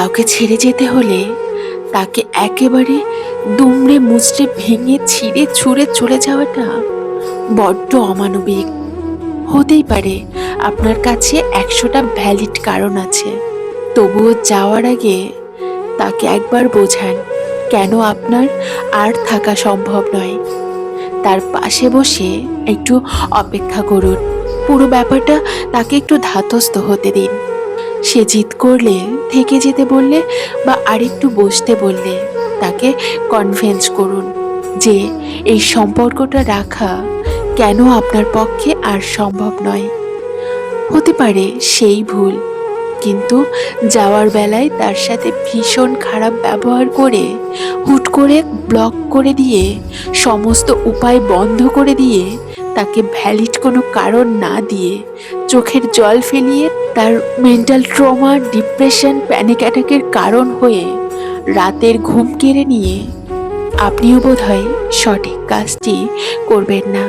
কাউকে ছেড়ে যেতে হলে তাকে একেবারে দুমড়ে মুচড়ে ভেঙে ছিঁড়ে ছুঁড়ে চলে যাওয়াটা বড্ড অমানবিক। হতেই পারে আপনার কাছে 100টা ভ্যালিড কারণ আছে, তবুও যাওয়ার আগে তাকে একবার বোঝান কেন আপনার আর থাকা সম্ভব নয়। তার পাশে বসে একটু অপেক্ষা করুন, পুরো ব্যাপারটা তাকে একটু ধাতস্থ হতে দিন। সে জিদ করলে, থেকে যেতে বললে বা আরেকটু বসতে বললে তাকে কনভিন্স করুন যে এই সম্পর্কটা রাখা কেন আপনার পক্ষে আর সম্ভব নয়। হতে পারে সেই ভুল, কিন্তু যাওয়ার বেলায় তার সাথে ভীষণ খারাপ ব্যবহার করে, হুট করে ব্লক করে দিয়ে, সমস্ত উপায় বন্ধ করে দিয়ে, তাকে ভ্যালিড কোনো কারণ না দিয়ে, চোখের জল ফেলিয়ে তার মেন্টাল ট্রমা, ডিপ্রেশন, প্যানিক অ্যাটাকের কারণ হয়ে রাতের ঘুম কেড়ে নিয়ে আপনিও বোধহয় সঠিক কাজটি করবেন না।